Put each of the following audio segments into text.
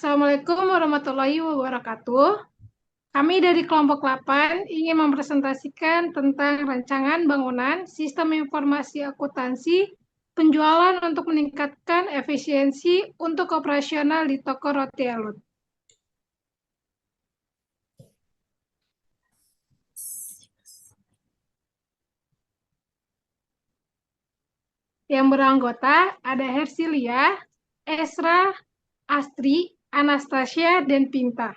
Assalamualaikum warahmatullahi wabarakatuh. Kami dari kelompok 8 ingin mempresentasikan tentang rancangan bangunan sistem informasi akuntansi penjualan untuk meningkatkan efisiensi untuk operasional di toko roti Elut, yang beranggota ada Hersilia, Esra, Astri, Anastasia, dan Pinta.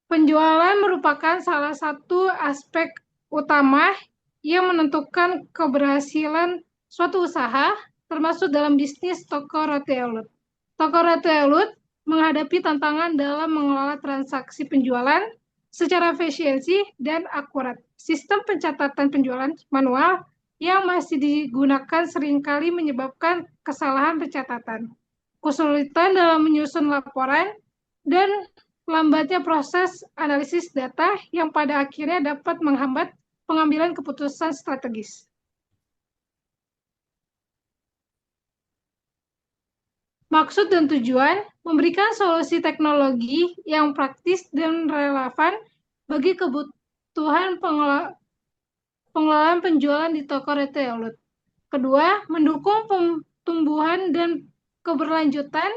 Penjualan merupakan salah satu aspek utama yang menentukan keberhasilan suatu usaha, termasuk dalam bisnis toko roti Elut. Toko roti Elut menghadapi tantangan dalam mengelola transaksi penjualan secara efisiensi dan akurat. Sistem pencatatan penjualan manual yang masih digunakan seringkali menyebabkan kesalahan pencatatan, kesulitan dalam menyusun laporan, dan lambatnya proses analisis data yang pada akhirnya dapat menghambat pengambilan keputusan strategis. Maksud dan tujuan memberikan solusi teknologi yang praktis dan relevan bagi kebutuhan pengelolaan penjualan di toko retail. Kedua, mendukung pertumbuhan dan keberlanjutan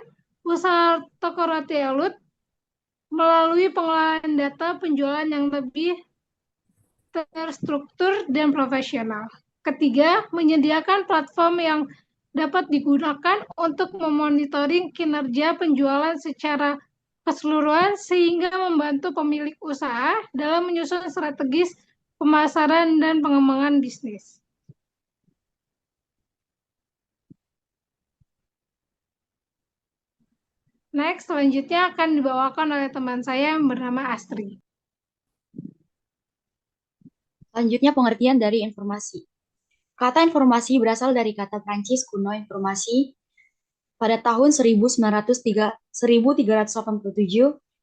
usaha toko retail melalui pengelolaan data penjualan yang lebih terstruktur dan profesional. Ketiga, menyediakan platform yang dapat digunakan untuk memonitoring kinerja penjualan secara keseluruhan sehingga membantu pemilik usaha dalam menyusun strategis pemasaran dan pengembangan bisnis. Next, selanjutnya akan dibawakan oleh teman saya yang bernama Astri. Selanjutnya pengertian dari informasi. Kata informasi berasal dari kata Prancis kuno informasi pada tahun 1387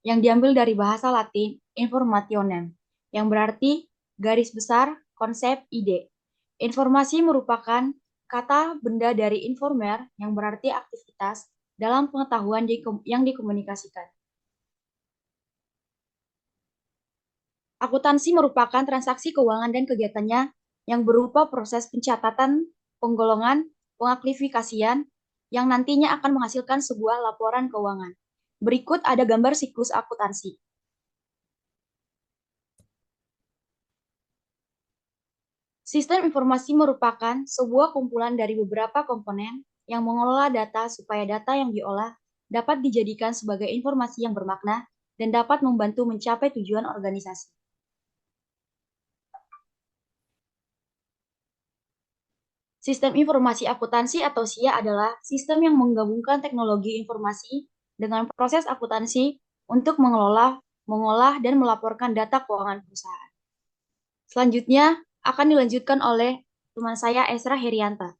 yang diambil dari bahasa Latin informationem, yang berarti garis besar, konsep, ide. Informasi merupakan kata benda dari informer yang berarti aktivitas dalam pengetahuan yang dikomunikasikan. Akuntansi merupakan transaksi keuangan dan kegiatannya yang berupa proses pencatatan, penggolongan, pengaklasifikasian, yang nantinya akan menghasilkan sebuah laporan keuangan. Berikut ada gambar siklus akuntansi. Sistem informasi merupakan sebuah kumpulan dari beberapa komponen yang mengelola data supaya data yang diolah dapat dijadikan sebagai informasi yang bermakna dan dapat membantu mencapai tujuan organisasi. Sistem informasi akuntansi atau SIA adalah sistem yang menggabungkan teknologi informasi dengan proses akuntansi untuk mengolah, dan melaporkan data keuangan perusahaan. Selanjutnya akan dilanjutkan oleh teman saya Esra Herianta.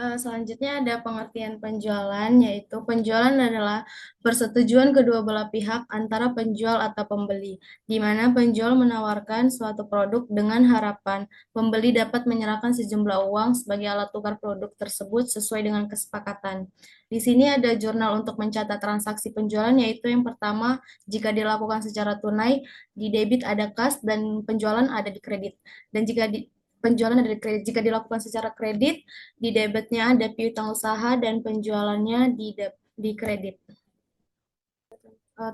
Selanjutnya ada pengertian penjualan, yaitu penjualan adalah persetujuan kedua belah pihak antara penjual atau pembeli, di mana penjual menawarkan suatu produk dengan harapan pembeli dapat menyerahkan sejumlah uang sebagai alat tukar produk tersebut sesuai dengan kesepakatan. Di sini ada jurnal untuk mencatat transaksi penjualan, yaitu yang pertama, jika dilakukan secara tunai, di debit ada kas, dan penjualan ada di kredit. Dan jika penjualan ada di kredit, jika dilakukan secara kredit, di debitnya ada piutang usaha dan penjualannya di kredit.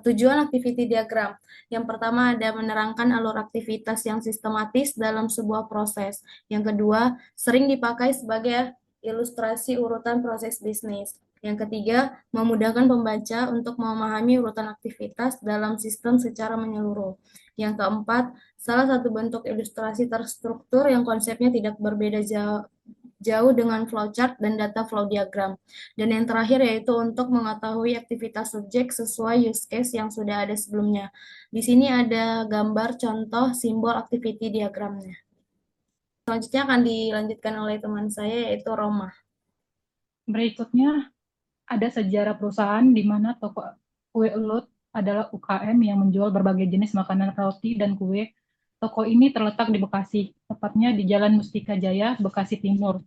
Tujuan activity diagram. Yang pertama ada menerangkan alur aktivitas yang sistematis dalam sebuah proses. Yang kedua, sering dipakai sebagai ilustrasi urutan proses bisnis. Yang ketiga, memudahkan pembaca untuk memahami urutan aktivitas dalam sistem secara menyeluruh. Yang keempat, salah satu bentuk ilustrasi terstruktur yang konsepnya tidak berbeda jauh dengan flowchart dan data flow diagram. Dan yang terakhir yaitu untuk mengetahui aktivitas subjek sesuai use case yang sudah ada sebelumnya. Di sini ada gambar contoh simbol activity diagramnya. Selanjutnya akan dilanjutkan oleh teman saya yaitu Roma. Berikutnya ada sejarah perusahaan di mana toko kue Elut adalah UKM yang menjual berbagai jenis makanan roti dan kue. Toko ini terletak di Bekasi, tepatnya di Jalan Mustika Jaya, Bekasi Timur.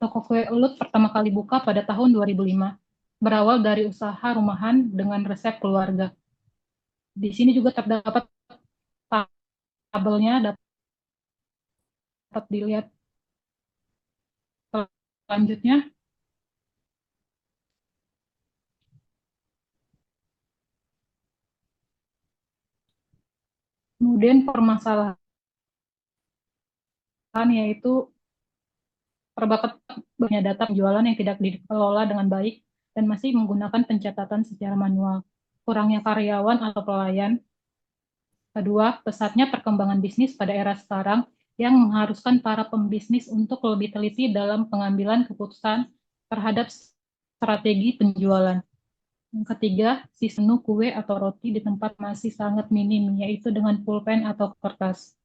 Toko kue Elut pertama kali buka pada tahun 2005, berawal dari usaha rumahan dengan resep keluarga. Di sini juga terdapat tabelnya, dapat dilihat selanjutnya. Kemudian permasalahan yaitu terdapat banyak data penjualan yang tidak dikelola dengan baik dan masih menggunakan pencatatan secara manual, kurangnya karyawan atau pelayan. Kedua, pesatnya perkembangan bisnis pada era sekarang yang mengharuskan para pembisnis untuk lebih teliti dalam pengambilan keputusan terhadap strategi penjualan. Yang ketiga, sistem menu kue atau roti di tempat masih sangat minim, yaitu dengan pulpen atau kertas.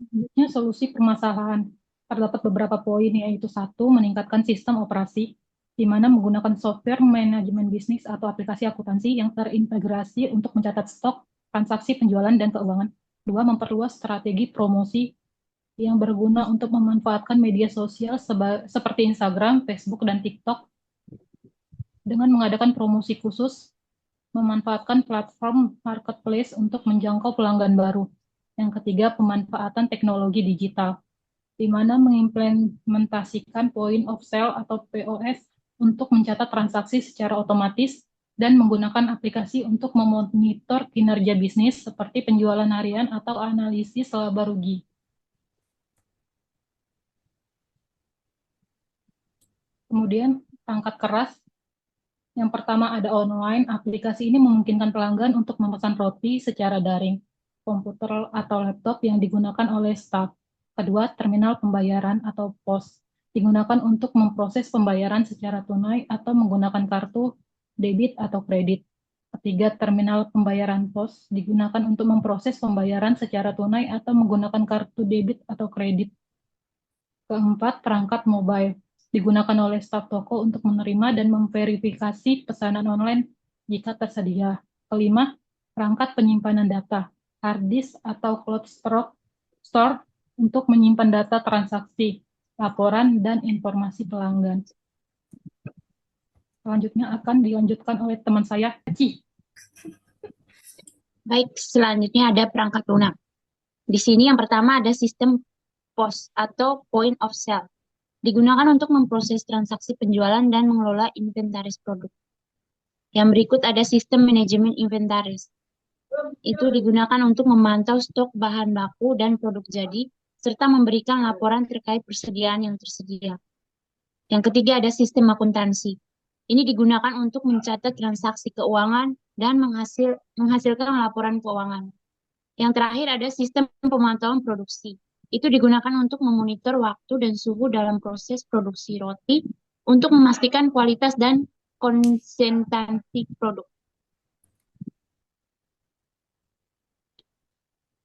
Selanjutnya, solusi permasalahan. Terdapat beberapa poin, yaitu satu, meningkatkan sistem operasi, di mana menggunakan software manajemen bisnis atau aplikasi akuntansi yang terintegrasi untuk mencatat stok, transaksi penjualan, dan keuangan. Dua, memperluas strategi promosi yang berguna untuk memanfaatkan media sosial seperti Instagram, Facebook, dan TikTok dengan mengadakan promosi khusus, memanfaatkan platform marketplace untuk menjangkau pelanggan baru. Yang ketiga, pemanfaatan teknologi digital, di mana mengimplementasikan point of sale atau POS untuk mencatat transaksi secara otomatis dan menggunakan aplikasi untuk memonitor kinerja bisnis seperti penjualan harian atau analisis laba rugi. Kemudian, perangkat keras. Yang pertama ada online, aplikasi ini memungkinkan pelanggan untuk memesan roti secara daring, komputer atau laptop yang digunakan oleh staf. Kedua, terminal pembayaran atau POS, digunakan untuk memproses pembayaran secara tunai atau menggunakan kartu debit atau kredit. Ketiga, terminal pembayaran POS, digunakan untuk memproses pembayaran secara tunai atau menggunakan kartu debit atau kredit. Keempat, perangkat mobile, digunakan oleh staf toko untuk menerima dan memverifikasi pesanan online jika tersedia. Kelima, perangkat penyimpanan data, hard disk atau cloud store untuk menyimpan data transaksi, laporan, dan informasi pelanggan. Selanjutnya akan dilanjutkan oleh teman saya, Ci. Baik, selanjutnya ada perangkat lunak. Di sini yang pertama ada sistem POS atau Point of Sale. Digunakan untuk memproses transaksi penjualan dan mengelola inventaris produk. Yang berikut ada sistem manajemen inventaris. Itu digunakan untuk memantau stok bahan baku dan produk jadi, serta memberikan laporan terkait persediaan yang tersedia. Yang ketiga ada sistem akuntansi. Ini digunakan untuk mencatat transaksi keuangan dan menghasilkan laporan keuangan. Yang terakhir ada sistem pemantauan produksi. Itu digunakan untuk memonitor waktu dan suhu dalam proses produksi roti untuk memastikan kualitas dan konsistensi produk.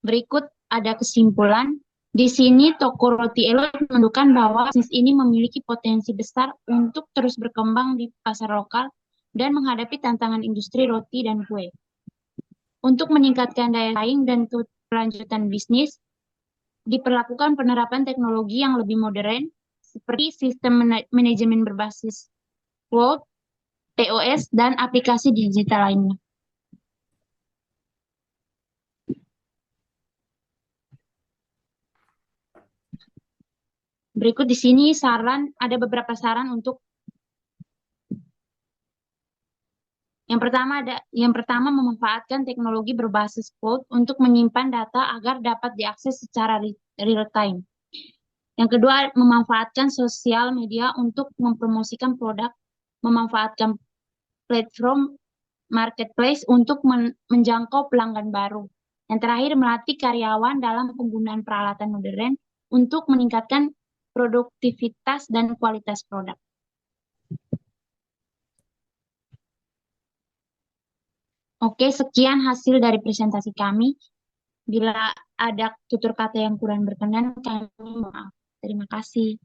Berikut ada kesimpulan. Di sini toko roti Elut menunjukkan bahwa bisnis ini memiliki potensi besar untuk terus berkembang di pasar lokal dan menghadapi tantangan industri roti dan kue. Untuk meningkatkan daya saing dan keberlanjutan bisnis, diperlakukan penerapan teknologi yang lebih modern seperti sistem manajemen berbasis cloud, POS, dan aplikasi digital lainnya. Berikut di sini ada beberapa saran untuk yang pertama memanfaatkan teknologi berbasis cloud untuk menyimpan data agar dapat diakses secara real time. Yang kedua, memanfaatkan sosial media untuk mempromosikan produk, memanfaatkan platform marketplace untuk menjangkau pelanggan baru. Yang terakhir, melatih karyawan dalam penggunaan peralatan modern untuk meningkatkan produktivitas dan kualitas produk. Oke, sekian hasil dari presentasi kami. Bila ada tutur kata yang kurang berkenan, kami maaf. Terima kasih.